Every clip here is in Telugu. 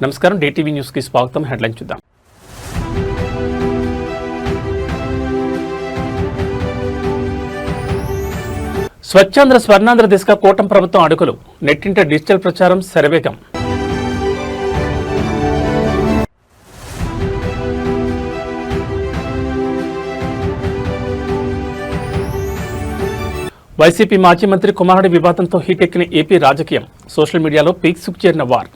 నమస్కారం, DTV న్యూస్ కి స్వాగతం. హెడ్లైన్ చూద్దాం. స్వచ్ఛాంధ్ర స్వర్ణాంధ్ర దిశగా కూటమి ప్రభుత్వం అడుగులు. నెట్టింట డిజిటల్ ప్రచారం శరవేగం. వైసీపీ మాజీ మంత్రి కుమారుడి వివాదంతో హీటెక్కిన ఏపీ రాజకీయం. సోషల్ మీడియాలో పీక్స్కు చేరిన war.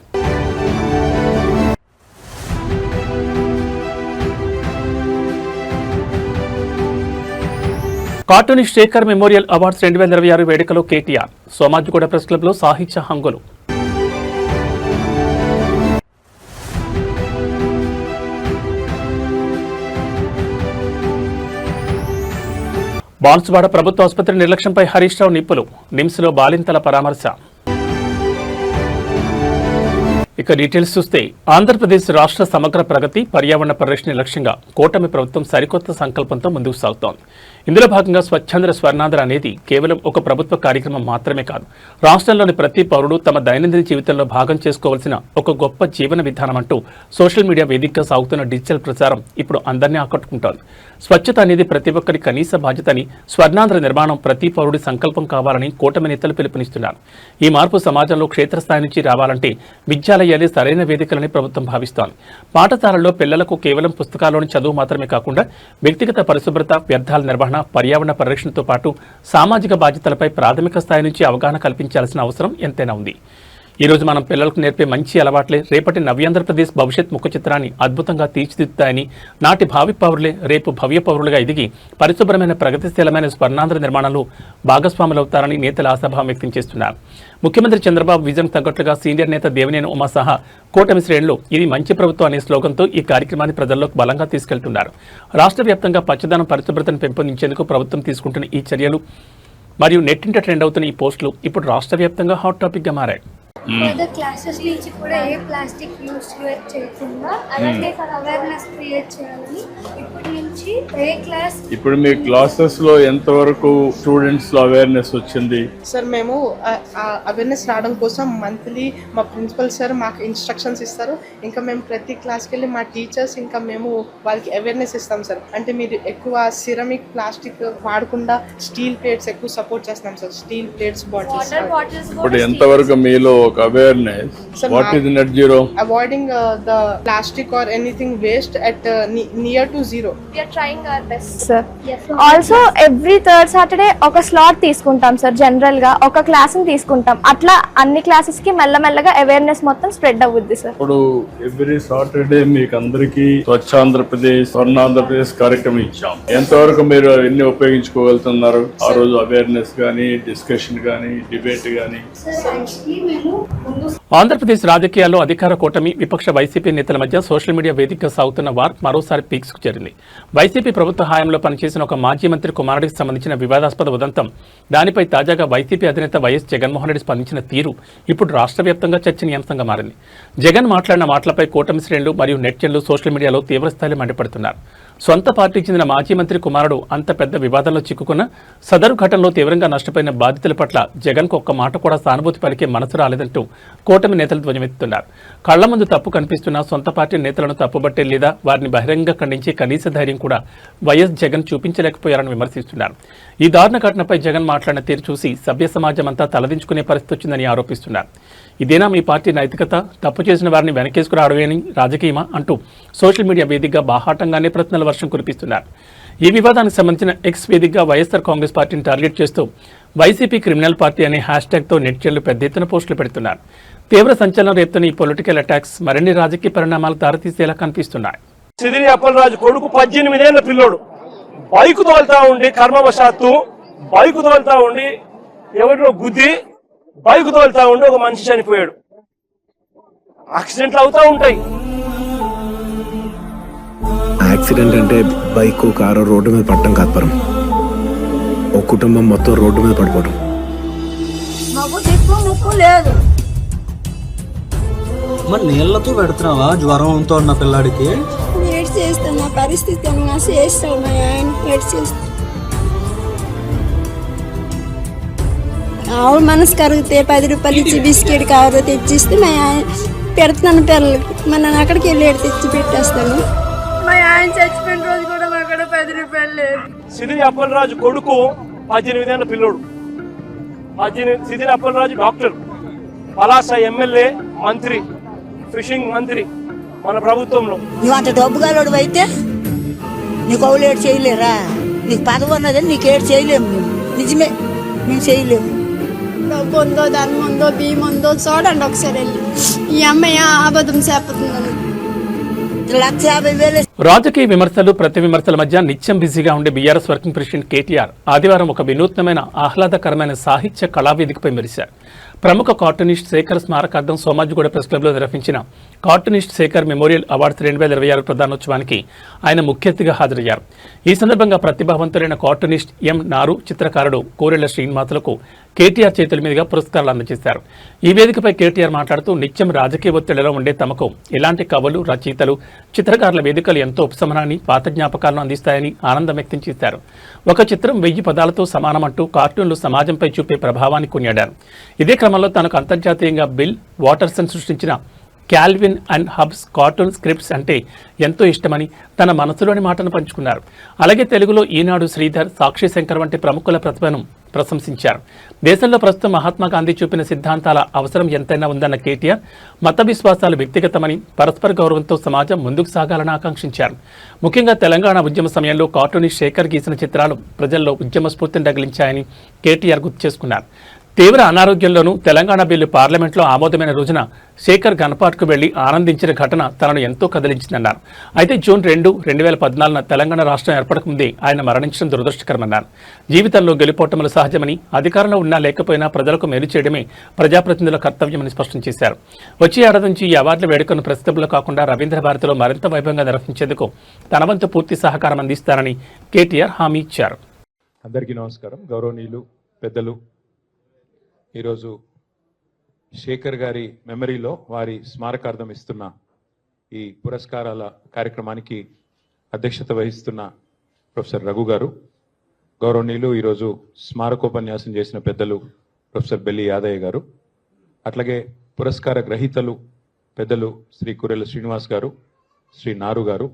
Cartoonist Shekhar memorial awards 2026 వేడుకలో కేటీఆర్. సోమాజిగూడ ప్రెస్ క్లబ్లో సాహిత్య హంగులు. బాన్సువాడ ప్రభుత్వ ఆసుపత్రి నిర్లక్ష్యంపై హరీష్ రావు నిప్పులు. నిమ్స్లో బాలింతల పరామర్శ. ఇక డీటెయిల్స్ చూస్తే, ఆంధ్రప్రదేశ్ రాష్ట్ర సమగ్ర ప్రగతి, పర్యావరణ పరిరక్షణ లక్ష్యంగా కూటమి ప్రభుత్వం సరికొత్త సంకల్పంతో ముందుకు సాగుతోంది. ఇందులో భాగంగా స్వచ్ఛాంధ్ర స్వర్ణాంధ్ర అనేది కేవలం ఒక ప్రభుత్వ కార్యక్రమం మాత్రమే కాదు, రాష్ట్రంలోని ప్రతి పౌరుడు తమ దైనందిన జీవితంలో భాగం చేసుకోవాల్సిన ఒక గొప్ప జీవన విధానం అంటూ సోషల్ మీడియా వేదికగా సాగుతున్న డిజిటల్ ప్రచారం ఇప్పుడు అందరినీ ఆకట్టుకుంటోంది. స్వచ్ఛత అనేది ప్రతి ఒక్కరి కనీస బాధ్యతని, స్వర్ణాంధ్ర నిర్మాణం ప్రతి పౌరుడి సంకల్పం కావాలని కూటమి నేతలు పిలుపునిస్తున్నారు. ఈ మార్పు సమాజంలో క్షేత్రస్థాయి నుంచి రావాలంటే విద్యాలయాలే సరైన వేదికలని ప్రభుత్వం భావిస్తోంది. పాఠశాలల్లో పిల్లలకు కేవలం పుస్తకాల్లోని చదువు మాత్రమే కాకుండా వ్యక్తిగత పరిశుభ్రత, వ్యర్థాల నిర్వహణ, పర్యావరణ పరిరక్షణతో పాటు సామాజిక బాధ్యతలపై ప్రాథమిక స్థాయి నుంచి అవగాహన కల్పించాల్సిన అవసరం ఎంతైనా ఉంది. ఈ రోజు మనం పిల్లలకు నేర్పే మంచి అలవాట్లే రేపటి నవ్యాంధ్రప్రదేశ్ భవిష్యత్ ముఖ చిత్రాన్ని అద్భుతంగా తీర్చిదిద్దుతాయని, నాటి భావి పౌరులే రేపు భవ్య పౌరులుగా ఎదిగి పరిశుభ్రమైన ప్రగతిశీలమైన స్వర్ణాంధ్ర నిర్మాణంలో భాగస్వాములవుతారని నేతలు ఆశాభావం వ్యక్తం చేస్తున్నారు. ముఖ్యమంత్రి చంద్రబాబు విజన్ తగ్గట్లుగా సీనియర్ నేత దేవినేని ఉమా సహా కూటమి శ్రేణులు ఇది మంచి ప్రభుత్వం అనే స్లోగన్తో ఈ కార్యక్రమాన్ని ప్రజల్లోకి బలంగా తీసుకెళ్తున్నారు. రాష్ట్ర వ్యాప్తంగా పచ్చదనం, పరిశుభ్రతను పెంపొందించేందుకు ప్రభుత్వం తీసుకుంటున్న ఈ చర్యలు మరియు నెట్టింట ట్రెండ్ అవుతున్న ఈ పోస్టులు ఇప్పుడు రాష్ట్ర వ్యాప్తంగా హాట్ టాపిక్గా మారాయి. క్లాసెస్ నుంచి కూడా ఏ ప్లాస్టిక్ యూస్ చేయకుండా అలాగే అవేర్నెస్ క్రియేట్ చేయాలని ఇప్పటి నుంచి ఏ క్లాస్. ఇప్పుడు మీ క్లాసెస్ లో ఎంత వరకు స్టూడెంట్స్ లో అవేర్నెస్ వచ్చింది? సార్ మేము అవేర్నెస్ రావడం కోసం మంత్లీ మా ప్రిన్సిపల్ సార్ మాకు ఇన్స్ట్రక్షన్స్ ఇస్తారు. ఇంకా మేము ప్రతి క్లాస్కి వెళ్ళి మా టీచర్స్ ఇంకా మేము వాళ్ళకి అవేర్నెస్ ఇస్తాం సార్. అంటే మీరు ఎక్కువ సిరమిక్ ప్లాస్టిక్ వాడకుండా స్టీల్ ప్లేట్స్ ఎక్కువ సపోర్ట్ చేస్తాం సార్. Steel plates, bottles. ఇప్పుడు ఎంత వరకు మీలో awareness? Sir, what is net zero? Avoiding the plastic or anything waste at near to zero. We are trying our best, sir. Yes. Also every third Saturday ఒక స్లాట్ తీసుకుంటాం సార్. జనరల్ గా ఒక క్లాస్ ని తీసుకుంటాం. అట్లా అన్ని క్లాసెస్ కి మెల్లమెల్లగా అవేర్నెస్ మొత్తం స్ప్రెడ్ అవుద్ది సార్. ఇప్పుడు ఎవ్రీ సాటర్డే మీకు అందరికి స్వచ్ఛ ఆంధ్రప్రదేశ్, స్వర్ణాంధ్రప్రదేశ్ కార్యక్రమం ఇచ్చాం. ఎంతవరకు మీరు ఎన్ని ఉపయోగించుకోగలుగుతున్నారు? ఆ రోజు అవేర్నెస్ గానీ, డిస్కషన్ గానీ, డిబేట్ గానీ. ఆంధ్రప్రదేశ్ రాజకీయాల్లో అధికార కూటమి, విపక్ష వైసీపీ నేతల మధ్య సోషల్ మీడియా వేదికగా సాగుతున్న వార్ మరోసారి పీక్స్కు చేరింది. వైసీపీ ప్రభుత్వ హయాంలో పనిచేసిన ఒక మాజీ మంత్రి కుమారుడికి సంబంధించిన వివాదాస్పద ఉదంతం, దానిపై తాజాగా వైసీపీ అధినేత వైఎస్ జగన్మోహన్ రెడ్డి స్పందించిన తీరు ఇప్పుడు రాష్ట్ర వ్యాప్తంగా చర్చనీయాంశంగా మారింది. జగన్ మాట్లాడిన మాటలపై కూటమి శ్రేణులు మరియు నెటిజన్లు సోషల్ మీడియాలో తీవ్రస్థాయిలో మండిపడుతున్నారు. సొంత పార్టీకి చెందిన మాజీ మంత్రి కుమారుడు అంత పెద్ద వివాదంలో చిక్కుకున్న సదరు ఘటనలో తీవ్రంగా నష్టపోయిన బాధితుల పట్ల జగన్కు ఒక్క మాట కూడా సానుభూతి పలికే మనసు రాలేదంటూ కూటమి నేతలు ధ్వజమెత్తుతున్నారు. కళ్ల ముందు తప్పు కనిపిస్తున్న సొంత పార్టీ నేతలను తప్పుబట్టే లేదా వారిని బహిరంగంగా ఖండించే కనీస ధైర్యం కూడా వైఎస్ జగన్ చూపించలేకపోయారని విమర్శిస్తున్నారు. ఈ దారుణ ఘటనపై జగన్ మాట్లాడిన తీరు చూసి సభ్య సమాజం అంతా తలదించుకునే పరిస్థితి వచ్చిందని ఆరోపిస్తున్నారు. ఇదేనా మీ పార్టీ నైతికత? తప్పు చేసిన వారిని వెనకేసుకురావడమేని రాజకీయమా అంటూ సోషల్ మీడియా వేదికగా బాహాటంగానే ప్రశ్నల వర్షం కురిపిస్తున్నారు. ఈ వివాదానికి సంబంధించిన ఎక్స్ వేదికగా వైఎస్ఆర్ కాంగ్రెస్ పార్టీని టార్గెట్ చేస్తూ వైసీపీ క్రిమినల్ పార్టీ అనే హ్యాష్ట్యాగ్తో నెటిజన్లు పెద్ద ఎత్తున పోస్టులు పెడుతున్నారు. తీవ్ర సంచలనం రేపుతున్న ఈ పొలిటికల్ అటాక్స్ మరిన్ని రాజకీయ పరిణామాలకు దారితీసేలా కనిపిస్తున్నాయి. సిదిరి అప్పలరాజు కొడుకు 18 ఏళ్ల పిల్లోడు బైకు తోలుతా ఉండి కర్మవశాత్తు బైకు తోలుతా ఉండి ఎవరిలో గుద్ది బైకు తోలుతా ఉండి ఒక మనిషి చనిపోయాడు. యాక్సిడెంట్లు అవుతా ఉంటాయి. యాక్సిడెంట్ అంటే బైక్, కారు రోడ్డు మీద పడటం కాదు పరం, ఒక కుటుంబం మొత్తం రోడ్డు మీద పడిపోవడం. మాకు దిక్కు ముక్కు లేదు. మరి నీళ్లతో పెడుతున్నావా జ్వరంతో ఉన్న పిల్లాడికి? ఏడ్ చేస్తాను, నా పరిస్థితి చేస్తాను, మా ఆయన ఏడ్ చేస్తాను. ఆవు మనసు కరిగితే 10 రూపాయలు ఇచ్చి బిస్కెట్ కవర్ తెచ్చిస్తే మా ఆయన పెడుతున్నాను పిల్లలకి. మరి నేను అక్కడికి వెళ్ళి తెచ్చి పెట్టేస్తాను. మా ఆయన చచ్చిపోయిన రోజు కూడా మా అక్కడ 10 రూపాయలు లేదు. సిదిరి అప్పలరాజు కొడుకు 18 ఏళ్ళ పిల్లోడు. సిదిరి అప్పలరాజు డాక్టర్, పలాస ఎమ్మెల్యే, మంత్రి, ఫిషింగ్ మంత్రి మన ప్రభుత్వంలో. నువ్వు అంత డబ్బు గలడు అయితే నీకు అవులేడు చేయలేరా? నీకు పదవి ఉన్నదని నీకు ఏడు చేయలేము. నిజమే, మేము చేయలేము. డబ్బు ఉందో, ధనం ఉందో, బియ్యం ఉందో చూడండి ఒకసారి వెళ్ళి. ఈ అమ్మాయి అబద్ధం చెప్పుతుందని 1,50,000. రాజకీయ విమర్శలు, ప్రతి విమర్శల మధ్య నిత్యం బిజీగా ఉండే బీఆర్ఎస్ వర్కింగ్ ప్రెసిడెంట్ కేటీఆర్ ఆదివారం ఒక వినూత్నమైన, ఆహ్లాదకరమైన సాహిత్య కళావేదికపై మెరిశారు. ప్రముఖ కార్టూనిస్ట్ శేఖర్ స్మారకార్థం సోమాజిగూడ ప్రెస్ క్లబ్లో నిర్వహించిన కార్టూనిస్ట్ శేఖర్ మెమోరియల్ అవార్డ్స్ 2026 ప్రదానోత్సవానికి ఆయన ముఖ్య అతిథిగా హాజరయ్యారు. ఈ సందర్భంగా ప్రతిభావంతులైన కార్టూనిస్ట్ ఎం నారు, చిత్రకారుడు కోరెళ్ల శ్రీనివాసులకు కేటీఆర్ చేతుల మీదుగా పురస్కారాలు అందజేశారు. ఈ వేదికపై కేటీఆర్ మాట్లాడుతూ నిత్యం రాజకీయ ఒత్తిడిలో ఉండే తమకు ఇలాంటి కవులు, రచయితలు, చిత్రకారుల వేదికలు ఎంతో ఉపశమనాన్ని, పాత జ్ఞాపకాలను అందిస్తాయని ఆనందం వ్యక్తం చేశారు. ఒక చిత్రం 1000 పదాలతో సమానమంటూ కార్టూన్లు సమాజంపై చూపే ప్రభావాన్ని కొనియాడారు. ఇదే క్రమంలో తనకు అంతర్జాతీయంగా బిల్ వాటర్సన్ సృష్టించిన Calvin and Hobbes cartoon scripts అంటే ఎంతో ఇష్టమని తన మనసులోని మాటను పంచుకున్నారు. అలాగే తెలుగులో ఈనాడు, శ్రీధర్, సాక్షి శంకర్ వంటి ప్రముఖుల ప్రతిభను ప్రశంసించారు. దేశంలో ప్రస్తుతం మహాత్మా గాంధీ చూపిన సిద్ధాంతాల అవసరం ఎంతైనా ఉందన్న కేటీఆర్ మత విశ్వాసాలు వ్యక్తిగతమని, పరస్పర గౌరవంతో సమాజం ముందుకు సాగాలని ఆకాంక్షించారు. ముఖ్యంగా తెలంగాణ ఉద్యమ సమయంలో కార్టూనిస్ట్ శేఖర్ గీసిన చిత్రాలు ప్రజల్లో ఉద్యమ స్ఫూర్తిని రగిలించాయని కేటీఆర్ గుర్తు చేసుకున్నారు. తీవ్ర అనారోగ్యంలోనూ తెలంగాణ బిల్లు పార్లమెంట్లో ఆమోదమైన రోజున శేఖర్ గణపాట్కు వెళ్లి ఆనందించిన ఘటన తనను ఎంతో కదిలించిందన్నారు. అయితే జూన్ 2, 2014 తెలంగాణ రాష్ట్రం ఏర్పడకముందే ఆయన మరణించడం దురదృష్టకరమన్నారు. జీవితంలో గెలుపోటములు సహజమని, అధికారంలో ఉన్నా లేకపోయినా ప్రజలకు మేలు చేయడమే ప్రజాప్రతినిధుల కర్తవ్యమని స్పష్టం చేశారు. వచ్చే ఏడాది నుంచి ఈ అవార్డుల వేడుకను ప్రెస్ క్లబ్లో కాకుండా రవీంద్ర భారతిలో మరింత వైభవంగా నిర్వహించేందుకు తన వంతు పూర్తి సహకారం అందిస్తారని కేటీఆర్ హామీ ఇచ్చారు. అందరికీ నమస్కారం. గౌరవనీయులు, పెద్దలు, ఈరోజు శేఖర్ గారి మెమరీలో వారి స్మారకార్థం ఇస్తున్న ఈ పురస్కారాల కార్యక్రమానికి అధ్యక్షత వహిస్తున్న ప్రొఫెసర్ రఘు గారు, గౌరవనీయులు ఈరోజు స్మారకోపన్యాసం చేసిన పెద్దలు ప్రొఫెసర్ బెల్లి యాదయ్య గారు, అట్లాగే పురస్కార గ్రహీతలు పెద్దలు శ్రీ కోరెళ్ల శ్రీనివాస్ గారు, శ్రీ నారు గారు,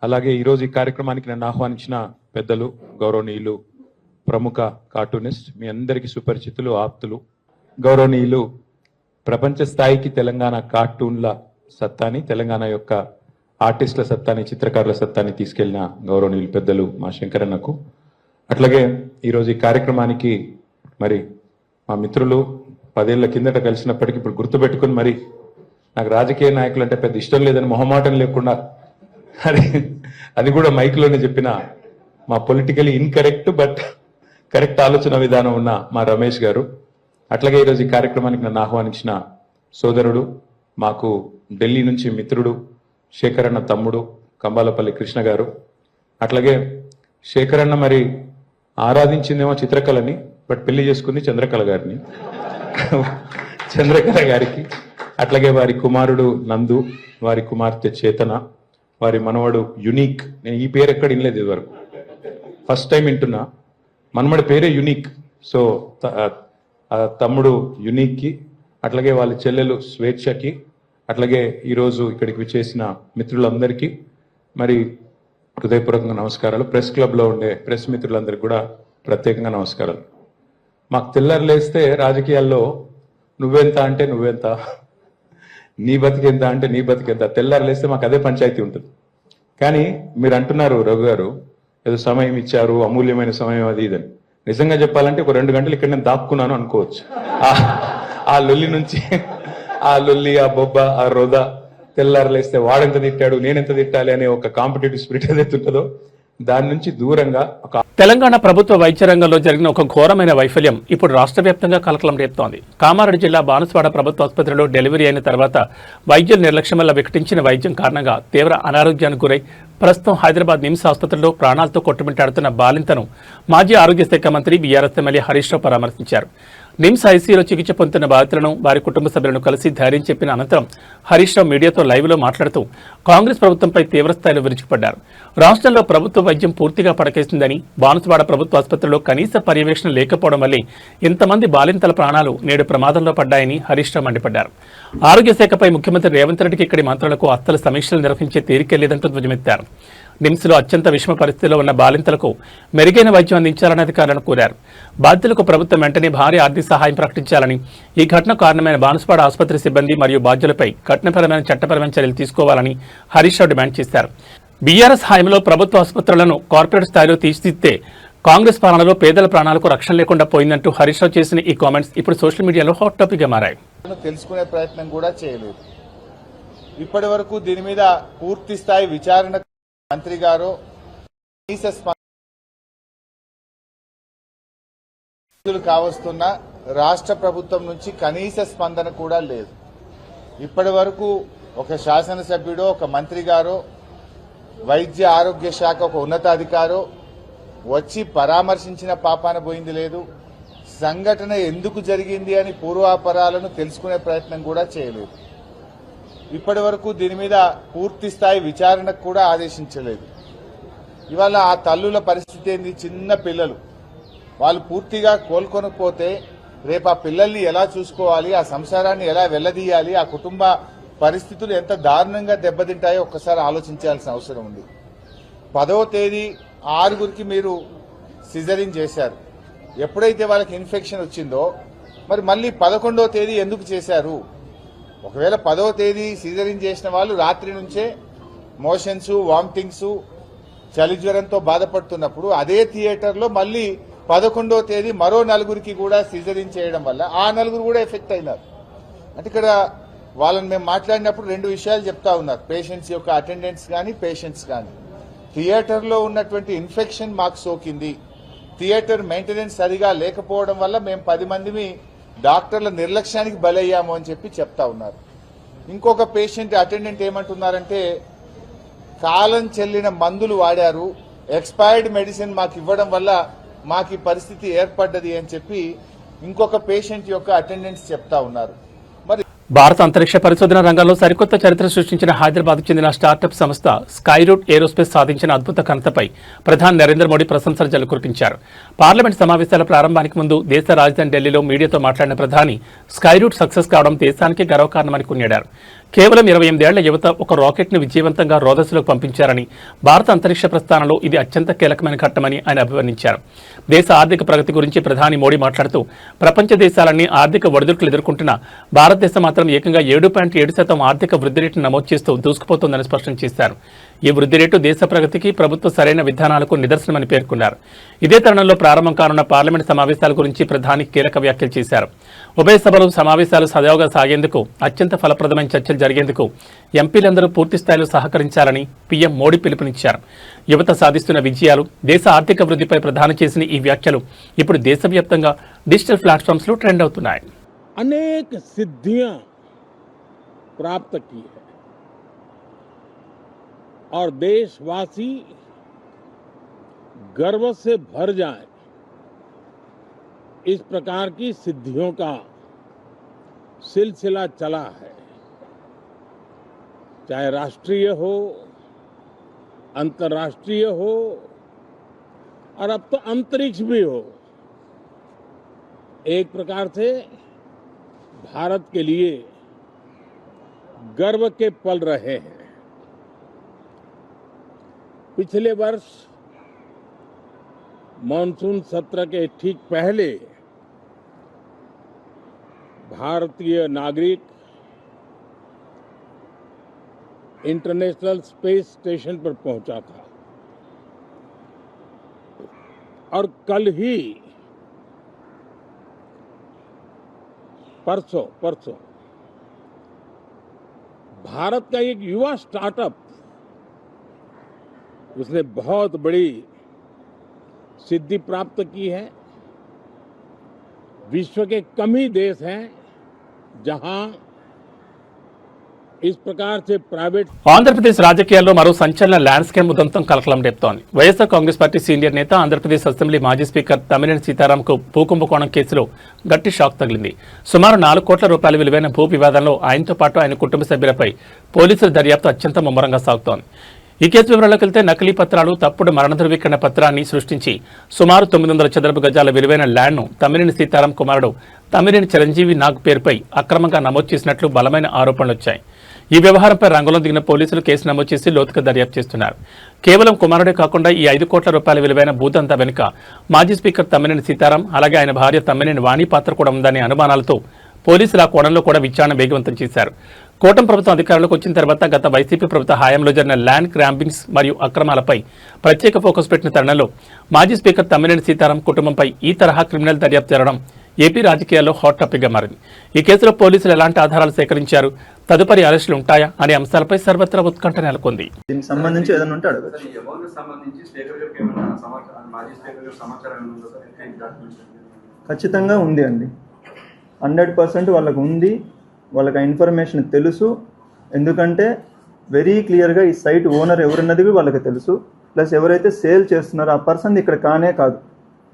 అలాగే ఈరోజు ఈ కార్యక్రమానికి నన్ను ఆహ్వానించిన పెద్దలు గౌరవనీయులు ప్రముఖ కార్టూనిస్ట్, మీ అందరికీ సుపరిచితులు, ఆప్తులు, గౌరవనీయులు, ప్రపంచ స్థాయికి తెలంగాణ కార్టూన్ల సత్తాని, తెలంగాణ యొక్క ఆర్టిస్టుల సత్తాని, చిత్రకారుల సత్తాని తీసుకెళ్లిన గౌరవనీయులు పెద్దలు మా శంకరన్నకు, అట్లాగే ఈరోజు ఈ కార్యక్రమానికి మరి మా మిత్రులు 10 ఏళ్ల కిందట కలిసినప్పటికీ ఇప్పుడు గుర్తుపెట్టుకుని మరి నాకు రాజకీయ నాయకులు అంటే పెద్ద ఇష్టం లేదని మొహమాటం లేకుండా అది కూడా మైక్లోనే చెప్పిన మా పొలిటికలీ ఇన్కరెక్ట్ బట్ కరెక్ట్ ఆలోచన విధానం ఉన్న మా రమేష్ గారు, అట్లాగే ఈరోజు ఈ కార్యక్రమానికి నన్ను ఆహ్వానించిన సోదరుడు, మాకు ఢిల్లీ నుంచి మిత్రుడు, శేఖరన్న తమ్ముడు కంబాలపల్లి కృష్ణ గారు, అట్లాగే శేఖరన్న మరి ఆరాధించిందేమో చిత్రకళని, బట్ పెళ్లి చేసుకుంది చంద్రకళ గారిని, చంద్రకళ గారికి, అట్లాగే వారి కుమారుడు నందు, వారి కుమార్తె చేతన, వారి మనవడు యునీక్. నేను ఈ పేరు ఎక్కడ వినలేదు ఇదివరకు, ఫస్ట్ టైం వింటున్నా. మనమడి పేరే యునీక్. సో తమ్ముడు యునీక్కి, అట్లాగే వాళ్ళ చెల్లెలు స్వేచ్ఛకి, అట్లాగే ఈరోజు ఇక్కడికి విచ్చేసిన మిత్రులందరికీ మరి హృదయపూర్వకంగా నమస్కారాలు. ప్రెస్ క్లబ్లో ఉండే ప్రెస్ మిత్రులందరికీ కూడా ప్రత్యేకంగా నమస్కారాలు. మాకు తెల్లారు లేస్తే రాజకీయాల్లో నువ్వెంత అంటే నువ్వెంత, నీ బతికెంత అంటే నీ బతికెంత, తెల్లారు లేస్తే మాకు అదే పంచాయతీ ఉంటుంది. కానీ మీరు అంటున్నారు రఘు గారు ఏదో సమయం ఇచ్చారు, అమూల్యమైన సమయం అది ఇదని. నిజంగా చెప్పాలంటే ఒక 2 గంటలు ఇక్కడ నేను దాక్కున్నాను అనుకోవచ్చు. ఆ లొల్లి నుంచి, ఆ లొల్లి, ఆ బొబ్బ, ఆ రొద, తెల్లారలేస్తే వాడెంత తిట్టాడు నేనెంత తిట్టాలి అనే ఒక కాంపిటేటివ్ స్పిరిట్ ఏదైతే ఉంటుందో దాని నుంచి దూరంగా తెలంగాణ ప్రభుత్వ వైద్య రంగంలో జరిగిన ఒక ఘోరమైన వైఫల్యం ఇప్పుడు రాష్ట్ర వ్యాప్తంగా కలకలం రేపుతోంది. కామారెడ్డి జిల్లా బానుస్వాడ ప్రభుత్వ ఆసుపత్రిలో డెలివరీ అయిన తర్వాత వైద్యుల నిర్లక్ష్యం వల్ల వికటించిన వైద్యం కారణంగా తీవ్ర అనారోగ్యానికి గురై ప్రస్తుతం హైదరాబాద్ నిమ్స్ ఆసుపత్రిలో ప్రాణాలతో కొట్టుమిట్టాడుతున్న బాలింతను మాజీ ఆరోగ్య శాఖ మంత్రి బీఆర్ఎస్ ఎమ్మెల్యే హరీష్ రావు పరామర్శించారు. నిమ్స్ ఐసీయూలో చికిత్స పొందుతున్న బాధితులను వారి కుటుంబ సభ్యులను కలిసి ధైర్యం చెప్పిన అనంతరం హరీష్ రావు మీడియాతో లైవ్లో మాట్లాడుతూ కాంగ్రెస్ ప్రభుత్వంపై తీవ్రస్థాయిలో విరుచుకుపడ్డారు. రాష్ట్రంలో ప్రభుత్వ వైద్యం పూర్తిగా పడకేసిందని, బాన్సువాడ ప్రభుత్వ ఆసుపత్రిలో కనీస పర్యవేక్షణ లేకపోవడం వల్లే ఇంతమంది బాలింతల ప్రాణాలు నేడు ప్రమాదంలో పడ్డాయని హరీష్ రావు మండిపడ్డారు. ఆరోగ్య శాఖపై ముఖ్యమంత్రి రేవంత్ రెడ్డికి ఇక్కడి మంత్రులకు అస్సలు సమీక్షలు నిర్వహించే తీరికే లేదంటూ ధ్వజమెత్తారు. నిమ్స్లో అత్యంత విషమ పరిస్థితిలో ఉన్న బాలింతలకు మెరుగైన వైద్యం అందించాలని అధికారులను కోరారు. బాధితులకు ప్రభుత్వం వెంటనే భారీ ఆర్థిక సహాయం ప్రకటించాలని, ఈ ఘటనకు కారణమైన బాన్సువాడ ఆసుపత్రి సిబ్బంది మరియు బాధ్యులపై కఠినపరమైన చట్టపరమైన చర్యలు తీసుకోవాలని హరీష్ రావు డిమాండ్ చేశారు. బీఆర్ఎస్ హయాంలో ప్రభుత్వ ఆసుపత్రులను కార్పొరేట్ స్థాయిలో తీర్చిదిద్దే కాంగ్రెస్ పాలనలో పేదల ప్రాణాలకు రక్షణ లేకుండా పోయిందంటూ హరీష్ రావు చేసిన ఈ కామెంట్స్ ఇప్పుడు సోషల్ మీడియాలో హాట్ టాపిక్ గా మారాయి. తెలుసుకునే ప్రయత్నం కూడా చేయలేదు. ఇప్పటి వరకు దీని మీద పూర్తి స్థాయి విచారణ మంత్రి గారు కావస్తున్న రాష్ట్ర ప్రభుత్వం నుంచి కనీస స్పందన కూడా లేదు. ఇప్పటి వరకు ఒక శాసనసభ్యుడు, ఒక మంత్రి గారు, వైద్య ఆరోగ్య శాఖ ఒక ఉన్నతాధికారు వచ్చి పరామర్శించిన పాపాన పోయింది లేదు. సంఘటన ఎందుకు జరిగింది అని పూర్వాపరాలను తెలుసుకునే ప్రయత్నం కూడా చేయలేదు. ఇప్పటి వరకు దీని మీద పూర్తి స్థాయి విచారణకు కూడా ఆదేశించలేదు. ఇవాళ ఆ తల్లుల పరిస్థితి ఏంది? చిన్న పిల్లలు, వాళ్ళు పూర్తిగా కోలుకొనకపోతే రేపు ఆ పిల్లల్ని ఎలా చూసుకోవాలి, ఆ సంసారాన్ని ఎలా వెళ్లదీయాలి, ఆ కుటుంబ పరిస్థితులు ఎంత దారుణంగా దెబ్బతింటాయో ఒక్కసారి ఆలోచించాల్సిన అవసరం ఉంది. 10వ తేదీ 6గురికి మీరు సిజరింగ్ చేశారు. ఎప్పుడైతే వాళ్ళకి ఇన్ఫెక్షన్ వచ్చిందో మరి మళ్ళీ 11వ తేదీ ఎందుకు చేశారు? ఒకవేళ 10వ తేదీ సిజరింగ్ చేసిన వాళ్ళు రాత్రి నుంచే మోషన్స్, వామిటింగ్స్, చలి జ్వరంతో బాధపడుతున్నప్పుడు అదే థియేటర్లో మళ్ళీ 11వ తేదీ మరో 4గురికి కూడా సిజరింగ్ చేయడం వల్ల ఆ 4గురు కూడా ఎఫెక్ట్ అయినారు. అంటే ఇక్కడ వాళ్ళని మేము మాట్లాడినప్పుడు 2 విషయాలు చెప్తా ఉన్నారు. పేషెంట్స్ యొక్క అటెండెంట్స్ కానీ, పేషెంట్స్ కానీ, థియేటర్లో ఉన్నటువంటి ఇన్ఫెక్షన్ మాకు సోకింది, థియేటర్ మెయింటెనెన్స్ సరిగా లేకపోవడం వల్ల మేము 10 మందిని డాక్టర్ల నిర్లక్ష్యానికి బలయ్యాము అని చెప్పి చెప్తా ఉన్నారు. ఇంకొక పేషెంట్ అటెండెంట్ ఏమంటున్నారంటే కాలం చెల్లిన మందులు వాడారు, ఎక్స్పైర్డ్ మెడిసిన్ మాకు ఇవ్వడం వల్ల మాకు ఈ పరిస్థితి ఏర్పడ్డది అని చెప్పి ఇంకొక పేషెంట్ యొక్క అటెండెంట్స్ చెప్తా ఉన్నారు. భారత అంతరిక్ష పరిశోధన రంగంలో సరికొత్త చరిత్ర సృష్టించిన హైదరాబాద్కు చెందిన స్టార్టప్ సంస్థ స్కైరూట్ ఏరోస్పేస్ సాధించిన అద్భుత ఘనతపై ప్రధాని నరేంద్ర మోడీ ప్రశంసలు జల్లుకురిపించారు. పార్లమెంట్ సమావేశాల ప్రారంభానికి ముందు దేశ రాజధాని ఢిల్లీలో మీడియాతో మాట్లాడిన ప్రధాని స్కైరూట్ సక్సెస్ కావడం దేశానికి గర్వకారణమని కొనియాడారు. కేవలం 28 ఏళ్ల యువత ఒక రాకెట్ను విజయవంతంగా రోదస్సులోకి పంపించారని, భారత అంతరిక్ష ప్రస్థానంలో ఇది అత్యంత కీలకమైన ఘట్టమని ఆయన అభివర్ణించారు. దేశ ఆర్థిక ప్రగతి గురించి ప్రధాని మోడీ మాట్లాడుతూ ప్రపంచ దేశాలన్నీ ఆర్థిక ఒడిదుడుకులు ఎదుర్కొంటున్న భారతదేశం మాత్రం ఏకంగా 7.7% ఆర్థిక వృద్ధి రేటును నమోదు చేస్తూ దూసుకుపోతోందని స్పష్టం చేశారు. ఈ వృద్ధి రేటు దేశ ప్రగతికి, ప్రభుత్వ సరైన విధానాలకు నిదర్శనమని పేర్కొన్నారు. ఇదే తరుణంలో ప్రారంభం కానున్న పార్లమెంట్ సమావేశాల గురించి ప్రధాని కీలక వ్యాఖ్యలు చేశారు. ఉభయ సభలు సమావేశాలు సజావుగా సాగేందుకు, అత్యంత ఫలప్రదమైన చర్చలు జరిగేందుకు ఎంపీలందరూ పూర్తి స్థాయిలో సహకరించాలని పీఎం మోడీ పిలుపునిచ్చారు. యువత సాధిస్తున్న విజయాలు, దేశ ఆర్థిక వృద్ధిపై ప్రధాని చేసిన ఈ వ్యాఖ్యలు ఇప్పుడు దేశవ్యాప్తంగా డిజిటల్ ప్లాట్ఫామ్స్ లో ట్రెండ్ అవుతున్నాయి. अनेक सिद्धियां प्राप्त की है और देशवासी गर्व से भर जाए, इस प्रकार की सिद्धियों का सिलसिला चला है. चाहे राष्ट्रीय हो, अंतर्राष्ट्रीय हो और अब तो अंतरिक्ष भी हो. एक प्रकार से भारत के लिए गर्व के पल रहे हैं. पिछले वर्ष मॉनसून सत्र के ठीक पहले भारतीय नागरिक इंटरनेशनल स्पेस स्टेशन पर पहुंचा था और कल ही परसों भारत का एक युवा स्टार्टअप, उसने बहुत बड़ी सिद्धि प्राप्त की है. विश्व के कम ही देश हैं जहां इस प्रकार से प्राइवेट ఆంధ్రప్రదేశ్ రాజకీయాల్లో మరో సంచలన ల్యాండ్స్కేప్ ఉదంతం కలకలం రేపుతోంది. వైఎస్ఆర్ కాంగ్రెస్ పార్టీ సీనియర్ నేత ఆంధ్రప్రదేశ్ అసెంబ్లీ మాజీ స్పీకర్ తమ్మినేని సీతారాంకు భూకుంభకోణం కేసులో గట్టి షాక్ తగిలింది. సుమారు 4 కోట్ల రూపాయల విలువైన భూ వివాదంలో ఆయనతో పాటు ఆయన కుటుంబ సభ్యులపై పోలీసుల దర్యాప్తు అత్యంత ముమ్మరంగా సాగుతోంది. ఈ కేసు వివరాల్లోకి వెళ్తే నకిలీ పత్రాలు, తప్పుడు మరణ ధృవీకరణ పత్రాన్ని సృష్టించి సుమారు 900 చదరపు గజాల విలువైన ల్యాండ్ను తమ్మినేని సీతారాం కుమారుడు తమ్మినేని చిరంజీవి నాగ్ పేరుపై అక్రమంగా నమోదు చేసినట్లు బలమైన ఆరోపణలు వచ్చాయి. ఈ వ్యవహారంపై రంగంలో దిగిన పోలీసులు కేసు నమోదు చేసి లోతుగా దర్యాప్తు చేస్తున్నారు. కేవలం కుమారుడే కాకుండా ఈ 5 కోట్ల రూపాయల విలువైన భూదంతా వెనుక మాజీ స్పీకర్ తమ్మినేని సీతారాం, అలాగే ఆయన భార్య తమ్మినేని వాణి పాత్ర కూడా ఉందనే అనుమానాలతో పోలీసులు ఆ కోణంలో కూడా విచారణ వేగవంతం చేశారు. కూటమి ప్రభుత్వం అధికారంలోకి వచ్చిన తర్వాత గత వైసీపీ ప్రభుత్వ హయాంలో జరిగిన ల్యాండ్ గ్రాంబింగ్స్ మరియు అక్రమాలపై ప్రత్యేక ఫోకస్ పెట్టిన తరుణంలో మాజీ స్పీకర్ తమ్మినేని సీతారాం కుటుంబంపై ఈ తరహా క్రిమినల్ దర్యాప్తు జరగడం ఏపీ రాజకీయాల్లో హాట్ టాపిక్గా మారింది. ఈ కేసులో పోలీసులు ఎలాంటి ఆధారాలు సేకరించారు, తదుపరి అరెస్టులు ఉంటాయా అనే అంశాలపై సర్వత్రా ఉత్కంఠ నెలకొంది. దీనికి సంబంధించి ఏదైనా ఉంటే అడగచ్చు. ఖచ్చితంగా ఉంది అండి, 100% వాళ్ళకు ఉంది. వాళ్ళకి ఆ ఇన్ఫర్మేషన్ తెలుసు. ఎందుకంటే వెరీ క్లియర్గా ఈ సైట్ ఓనర్ ఎవరున్నది వాళ్ళకి తెలుసు. ప్లస్ ఎవరైతే సేల్ చేస్తున్నారో ఆ పర్సన్ ఇక్కడ కానే కాదు,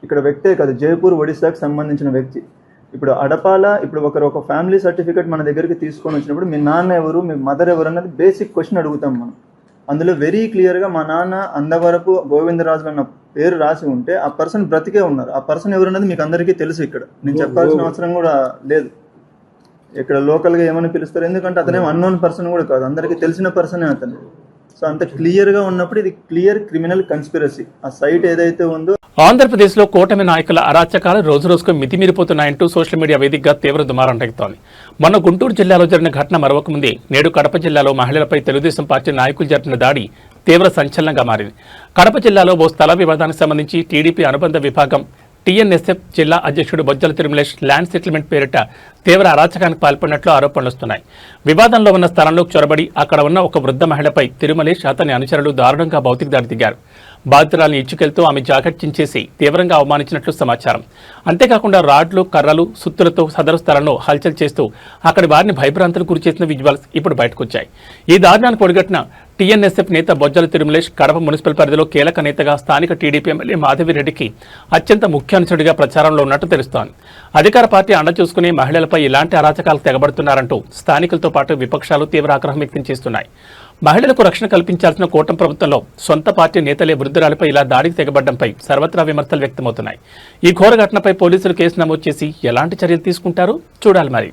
ఇక్కడ వ్యక్తే కాదు, జైపూర్ ఒడిశాకు సంబంధించిన వ్యక్తి. ఇప్పుడు అడపాల, ఇప్పుడు ఒక ఫ్యామిలీ సర్టిఫికేట్ మన దగ్గరికి తీసుకొని వచ్చినప్పుడు మీ నాన్న ఎవరు, మీ మదర్ ఎవరు అన్నది బేసిక్ క్వశ్చన్ అడుగుతాం మనం. అందులో వెరీ క్లియర్గా మా నాన్న అందవరపు గోవిందరాజు అన్న పేరు రాసి ఉంటే ఆ పర్సన్ బ్రతికే ఉన్నారు. ఆ పర్సన్ ఎవరున్నది మీకు అందరికీ తెలుసు. ఇక్కడ నేను చెప్పాల్సిన అవసరం కూడా లేదు. ఇక్కడ లోకల్గా ఏమని పిలుస్తారు, ఎందుకంటే అతనేం అన్నోన్ పర్సన్ కూడా కాదు, అందరికీ తెలిసిన పర్సనే అతను. సో అంత క్లియర్గా ఉన్నప్పుడు ఇది క్లియర్ క్రిమినల్ కన్స్పిరసీ. ఆ సైట్ ఏదైతే ఉందో ఆంధ్రప్రదేశ్లో కూటమి నాయకుల అరాచకాలు రోజురోజుకు మితిమీరిపోతున్నాయంటూ సోషల్ మీడియా వేదికగా తీవ్ర దుమారం రేగుతోంది. మొన్న గుంటూరు జిల్లాలో జరిగిన ఘటన మరొక ముందే నేడు కడప జిల్లాలో మహిళలపై తెలుగుదేశం పార్టీ నాయకులు జరిపిన దాడి తీవ్ర సంచలనంగా మారింది. కడప జిల్లాలో ఓ స్థల వివాదానికి సంబంధించి టీడీపీ అనుబంధ విభాగం టీఎన్ఎస్ఎఫ్ జిల్లా అధ్యక్షుడు బొజ్జల తిరుమలేష్ ల్యాండ్ సెటిల్మెంట్ పేరిట తీవ్ర అరాచకానికి పాల్పడినట్లు ఆరోపణలు వస్తున్నాయి. వివాదంలో ఉన్న స్థలంలోకి చొరబడి అక్కడ ఉన్న ఒక వృద్ధ మహిళపై తిరుమలేష్, అతని అనుచరులు దారుణంగా భౌతిక దాడి దిగారు. బాధితురాలను ఇచ్చుకెళ్తూ ఆమె జాకెట్ చించేసి తీవ్రంగా అవమానించినట్లు సమాచారం. అంతేకాకుండా రాడ్లు, కర్రలు, సుత్తులతో సదరు స్థలంలో హల్చల్ చేస్తూ అక్కడి వారిని భయభ్రాంతులకు గురిచేసిన విజువల్స్ ఇప్పుడు బయటకొచ్చాయి. ఈ దారుణానికి ఒడిగట్టిన టీఎన్ఎస్ఎఫ్ నేత బొజ్జల తిరుమలేష్ కడప మున్సిపల్ పరిధిలో కీలక నేతగా స్థానిక టీడీపీ ఎమ్మెల్యే మాధవిరెడ్డికి అత్యంత ముఖ్య అనుచరుడిగా ప్రచారంలో ఉన్నట్టు తెలుస్తోంది. అధికార పార్టీ అండ చూసుకుని మహిళలపై ఇలాంటి అరాచకాలు తెగబడుతున్నారంటూ స్థానికులతో పాటు విపక్షాలు తీవ్ర ఆగ్రహం వ్యక్తం చేస్తున్నాయి. మహిళలకు రక్షణ కల్పించాల్సిన కూటమి ప్రభుత్వంలో సొంత పార్టీ నేతలే వృద్ధురాలపై ఇలా దాడికి తెగబడ్డంపై సర్వత్రా విమర్శలు వ్యక్తమవుతున్నాయి. ఈ ఘోర ఘటనపై పోలీసులు కేసు నమోదు చేసి ఎలాంటి చర్యలు తీసుకుంటారో చూడాలి. మరి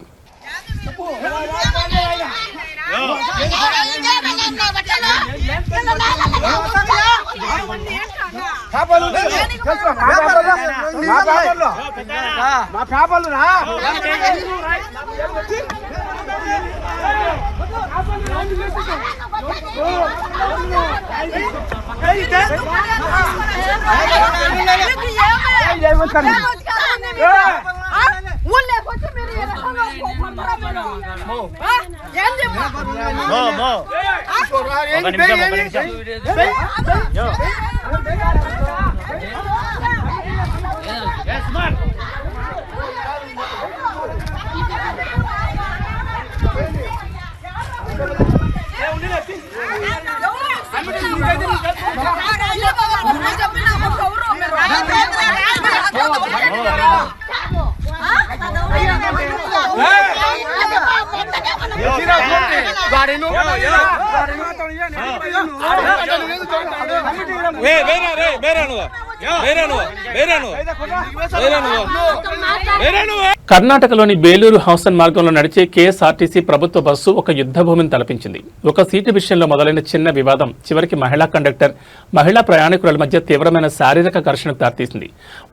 కర్ణాటకలోని బేలూరు హౌసన్ మార్గంలో నడిచే కేఎస్ఆర్టీసీ ప్రభుత్వ బస్సు ఒక యుద్ధ భూమిని తలపించింది. ఒక సీటు విషయంలో మొదలైన చిన్న వివాదం చివరికి మహిళా కండక్టర్, మహిళా ప్రయాణికుల మధ్య తీవ్రమైన శారీరక ఘర్షణకు దారితీసింది.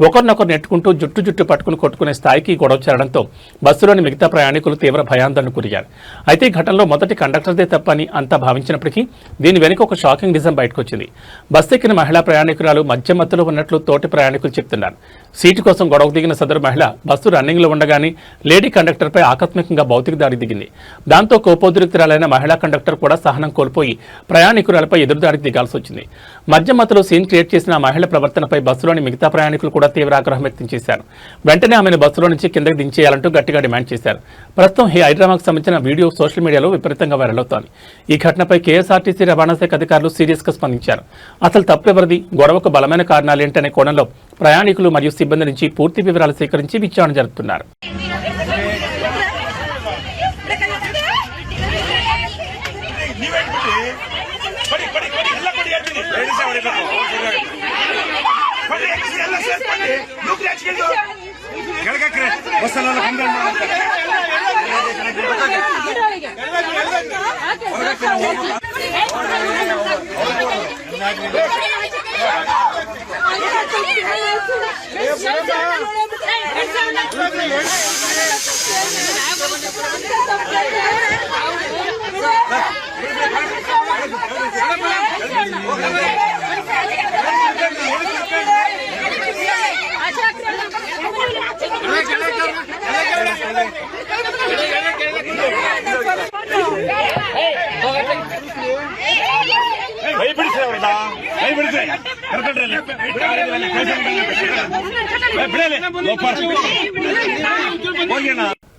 ఒకరినొకరు నెట్టుకుంటూ జుట్టు పట్టుకుని కొట్టుకునే స్థాయికి గొడవ చేరడంతో బస్సులోని మిగతా ప్రయాణికులు తీవ్ర భయాందోళనకు గురయ్యారు. అయితే ఈ ఘటనలో మొదటి కండక్టర్దే తప్పని అంతా భావించినప్పటికీ దీని వెనుక ఒక షాకింగ్ నిజం బయటకొచ్చింది. బస్సు ఎక్కిన మహిళా ప్రయాణికురాలు మధ్య మత్తులో ఉన్నట్లు తోటి ప్రయాణికులు చెప్తున్నారు. సీటు కోసం గొడవకు దిగిన సదరు మహిళ బస్సు రన్నింగ్ లో ఉండగానే లేడీ కండక్టర్పై ఆకస్మికంగా భౌతిక దాడి దిగింది. దాంతో కోపోద్రిక్తురాలైన మహిళా కండక్టర్ కూడా సహనం కోల్పోయి ప్రయాణికురాలపై ఎదురుదాడికి దిగాల్సి వచ్చింది. మద్యం మత్తులో సీన్ క్రియేట్ చేసిన ఆ మహిళ ప్రవర్తనపై బస్సులోని మిగతా ప్రయాణికులు కూడా తీవ్ర ఆగ్రహం వ్యక్తం చేశారు. వెంటనే ఆమెను బస్సులో నుంచి కిందకి దించేయాలంటూ గట్టిగా డిమాండ్ చేశారు. ప్రస్తుతం ఈ హైడ్రామాకు సంబంధించిన వీడియో సోషల్ మీడియాలో విపరీతంగా వైరల్ అవుతోంది. ఈ ఘటనపై కేఎస్ఆర్టీసీ రవాణా శాఖ అధికారులు సీరియస్ గా స్పందించారు. అసలు తప్పెవరిది, గొడవకు బలమైన కారణాలు ఏంటనే కోణంలో ప్రయాణికులు మరియు సిబ్బంది నుంచి పూర్తి వివరాలు సేకరించి విచారణ జరుపుతున్నారు.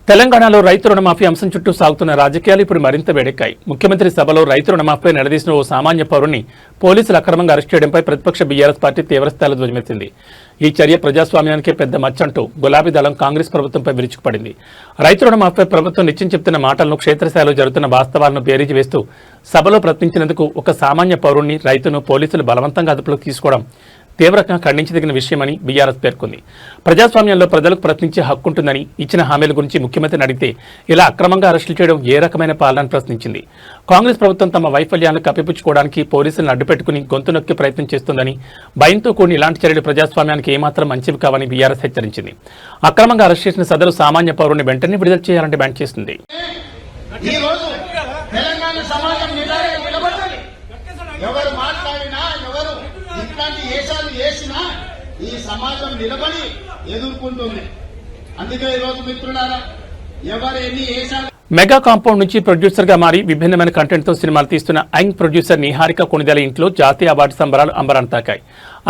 తెలంగాణలో రైతు రుణమాఫీ అంశం చుట్టూ సాగుతున్న రాజకీయాలు ఇప్పుడు మరింత వేడెక్కాయి. ముఖ్యమంత్రి సభలో రైతు రుణమాఫీపై నిలదీసిన ఓ సామాన్య పౌరుని పోలీసులు అక్రమంగా అరెస్ట్ చేయడంపై ప్రతిపక్ష బీఆర్ఎస్ పార్టీ తీవ్రస్థాయిలో ధ్వజమెత్తింది. ఈ చర్య ప్రజాస్వామ్యానికే పెద్ద మచ్చంటూ గులాబీ దళం కాంగ్రెస్ ప్రభుత్వంపై విరుచుకుపడింది. రైతు రుణమాఫీపై ప్రభుత్వం నిత్యం చెప్తున్న మాటలను క్షేత్రస్థాయిలో జరుగుతున్న వాస్తవాలను బేరీజు వేస్తూ సభలో ప్రశ్నించినందుకు ఒక సామాన్య పౌరుణ్ణి రైతును పోలీసులు బలవంతంగా అదుపులోకి తీసుకోవడం తీవ్రంగా ఖండించదగిన విషయమని బీఆర్ఎస్ పేర్కొంది. ప్రజాస్వామ్యంలో ప్రజలకు ప్రశ్నించే హక్కుంటుందని, ఇచ్చిన హామీల గురించి ముఖ్యమంత్రిని అడిగితే ఇలా అక్రమంగా అరెస్టులు చేయడం ఏ రకమైన పాలనని ప్రశ్నించింది. కాంగ్రెస్ ప్రభుత్వం తమ వైఫల్యాలను కప్పిపుచ్చుకోవడానికి పోలీసులను అడ్డుపెట్టుకుని గొంతు నొక్కి ప్రయత్నం చేస్తోందని, భయంతో కూడిన ఇలాంటి చర్యలు ప్రజాస్వామ్యానికి ఏమాత్రం మంచివి కావని బీఆర్ఎస్ హెచ్చరించింది. అక్రమంగా అరెస్ట్ చేసిన సదరు సామాన్య పౌరుని వెంటనే విడుదల చేయాలని డిమాండ్ చేసింది. ఎవరు మాట్లాడినా, ఎవరు ఇట్లాంటి వేషాలు వేసినా ఈ సమాజం నిలబడి ఎదుర్కొంటుంది. అందుకే ఈరోజు మిత్రులారా, ఎవరు ఎన్ని వేషాలు. మెగా కాంపౌండ్ నుంచి ప్రొడ్యూసర్ గా మారి విభిన్నమైన కంటెంట్ తో సినిమాలు తీస్తున్న యంగ్ ప్రొడ్యూసర్ నిహారిక కొణిదెల ఇంట్లో జాతీయ అవార్డు సంబరాలు అంబరాంతాకాయి.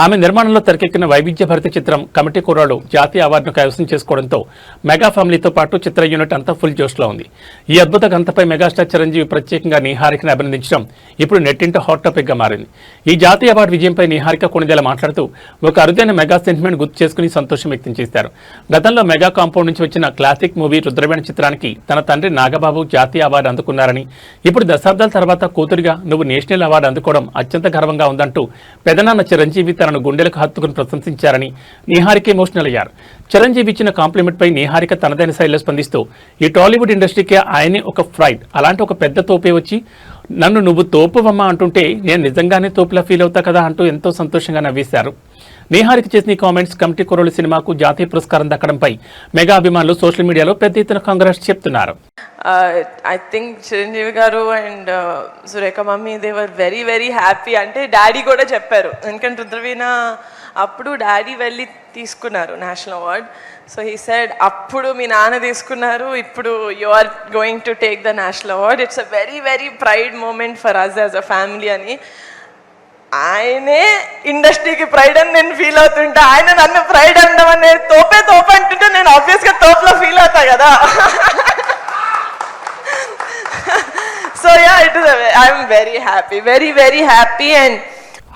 ఆమె నిర్మాణంలో తెరకెక్కిన వైవిధ్యభరిత చిత్రం కమిటీ కుర్రాడు జాతీయ అవార్డును కైవసం చేసుకోవడంతో మెగా ఫ్యామిలీతో పాటు చిత్ర యూనిట్ అంతా ఫుల్ జోష్లో ఉంది. ఈ అద్భుత గంతపై మెగాస్టార్ చిరంజీవి ప్రత్యేకంగా నిహారికను అభినందించడం ఇప్పుడు నెట్టింట హాట్ టాపిక్ గా మారింది. ఈ జాతీయ అవార్డు విజయంపై నిహారిక కొణిదెల మాట్లాడుతూ ఒక అరుదైన మెగా సెంటిమెంట్ గుర్తు చేసుకుని సంతోషం వ్యక్తం చేశారు. గతంలో మెగా కాంపౌండ్ నుంచి వచ్చిన క్లాసిక్ మూవీ రుద్రవేణ చిత్రానికి తన తండ్రి నాగబాబు జాతీయ అవార్డు అందుకున్నారని, ఇప్పుడు దశాబ్దాల తర్వాత కూతురిగా నువ్వు నేషనల్ అవార్డు అందుకోవడం అత్యంత గర్వంగా ఉందంటూ పెదనాన్న చిరంజీవి తనను గుండెలకు హత్తుకుని ప్రశంసించారని నిహారిక ఎమోషనల్ అయ్యారు. చిరంజీవి ఇచ్చిన కాంప్లిమెంట్ పై నిహారిక తనదైన శైలిలో స్పందిస్తూ ఈ టాలీవుడ్ ఇండస్ట్రీకే ఆయనే ఒక ఫ్రైడ్, అలాంటి ఒక పెద్ద తోపే వచ్చి నన్ను నువ్వు తోపువమ్మా అంటుంటే నేను నిజంగానే తోపులా ఫీల్ అవుతా కదా అంటూ ఎంతో సంతోషంగా నవ్వేశారు. నిహారిక చేసిన ఈ కామెంట్స్ కమిటీ కుర్రోళ్ళు సినిమాకు జాతీయ పురస్కారం దక్కడంపై మెగా అభిమానులు సోషల్ మీడియాలో పెద్ద ఎత్తున కాంగ్రెస్ చెప్తున్నారు. I think చిరంజీవి గారు and Surekha mummy they were very very happy. అంటే డాడీ కూడా చెప్పారు, ఎందుకంటే రుద్రవీణ అప్పుడు డాడీ వెళ్ళి తీసుకున్నారు national award. So he said అప్పుడు మీ నాన్న తీసుకున్నారు, ఇప్పుడు you are going to take the national award. It's a very very pride moment for us as a family అని. ఆయనే ఇండస్ట్రీకి ప్రైడ్ అని నేను ఫీల్ అవుతుంటే, ఆయన నన్ను ప్రైడ్ అనడం అనేది తోపే అంటుంటే నేను ఆబ్వియస్గా తోపులో ఫీల్ అవుతా కదా. So yeah, I'm very happy, very very happy. And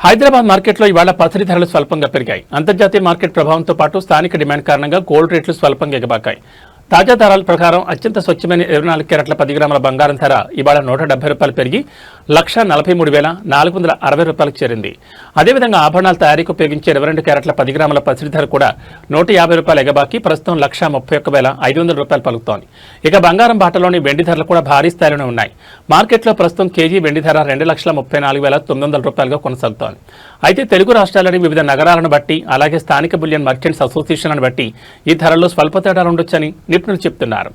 Hyderabad మార్కెట్లో ఇవాళ పసిడి ధరలు స్వల్పంగా పెరిగాయి. అంతర్జాతీయ మార్కెట్ ప్రభావంతో పాటు స్థానిక డిమాండ్ కారణంగా గోల్డ్ రేట్లు స్వల్పంగా ఎగబాకాయి. తాజా ధరల ప్రకారం అత్యంత స్వచ్ఛమైన 24 క్యారెట్ల 10 గ్రాముల బంగారం ధర ఇవాళ ₹170 పెరిగి ₹1,43,460 చేరింది. అదేవిధంగా ఆభరణాల తయారీకి ఉపయోగించే 22 క్యారెట్ల 10 గ్రాముల పసిడి ధర కూడా ₹150 ఎగబాకి ప్రస్తుతం ₹131,500 పలుకుతోంది. ఇక బంగారం బాటలోని వెండి ధరలు కూడా భారీ స్థాయిలోనే ఉన్నాయి. మార్కెట్లో ప్రస్తుతం కేజీ వెండి ధర ₹2,34,900గా కొనసాగుతోంది. అయితే తెలుగు రాష్ట్రాలని వివిధ నగరాలను బట్టి, అలాగే స్థానిక బులియన్ మర్చెంట్స్ అసోసియేషన్లను బట్టి ఈ ధరల్లో స్వల్ప తేడాలు ఉండొచ్చని నిపుణులు చెప్తున్నారు.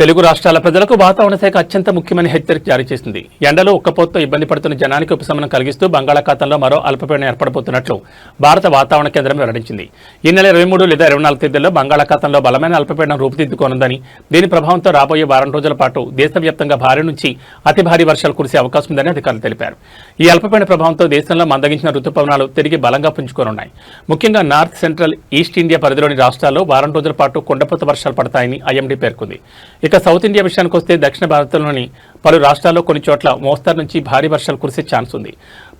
తెలుగు రాష్ట్రాల ప్రజలకు వాతావరణ శాఖ అత్యంత ముఖ్యమైన హెచ్చరిక జారీ చేసింది. ఎండలో ఉక్కపోతతో ఇబ్బంది పడుతున్న జనానికి ఉపశమనం కలిగిస్తూ బంగాళాఖాతంలో మరో అల్పపీడనం ఏర్పడబోతున్నట్లు భారత వాతావరణ కేంద్రం వెల్లడించింది. ఈ నెల 23 లేదా 24 తేదీల్లో బంగాళాఖాతంలో బలమైన అల్పపీడనం రూపుదిద్దుకోనుందని, దీని ప్రభావంతో రాబోయే వారం రోజుల పాటు దేశవ్యాప్తంగా భారీ నుంచి అతి భారీ వర్షాలు కురిసే అవకాశం ఉందని అధికారులు తెలిపారు. ఈ అల్పపీడన ప్రభావంతో దేశంలో మందగించిన రుతుపవనాలు తిరిగి బలంగా పుంజుకోనున్నాయి. ముఖ్యంగా నార్త్ సెంట్రల్ ఈస్ట్ ఇండియా పరిధిలోని రాష్ట్రాల్లో వారం రోజుల పాటు కుండపోత వర్షాలు పడతాయని ఐఎండీ పేర్కొంది. ఇక సౌత్ ఇండియా విషయానికి వస్తే దక్షిణ భారతంలోని పలు రాష్ట్రాల్లో కొన్ని చోట్ల మోస్తరు నుంచి భారీ వర్షాలు కురిసే ఛాన్స్ ఉంది.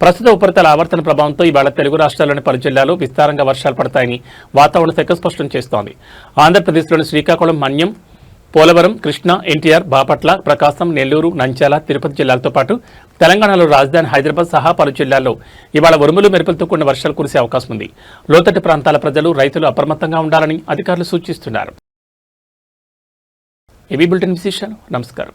ప్రస్తుత ఉపరితల ఆవర్తన ప్రభావంతో ఇవాళ తెలుగు రాష్ట్రాల్లోని పలు జిల్లాల్లో విస్తారంగా వర్షాలు పడతాయని వాతావరణ శాఖ స్పష్టం చేస్తోంది. ఆంధ్రప్రదేశ్లోని శ్రీకాకుళం, మన్యం, పోలవరం, కృష్ణా, ఎన్టీఆర్, బాపట్ల, ప్రకాశం, నెల్లూరు, నంద్యాల, తిరుపతి జిల్లాలతో పాటు తెలంగాణలో రాజధాని హైదరాబాద్ సహా పలు జిల్లాల్లో ఇవాళ ఉరుములు మెరుపులతో కూడిన వర్షాలు కురిసే అవకాశం ఉంది. లోతట్టు ప్రాంతాల ప్రజలు, రైతులు అప్రమత్తంగా ఉండాలని అధికారులు సూచిస్తున్నారు. ఏబీ బులెటిన్ విశేషాలు. నమస్కారం.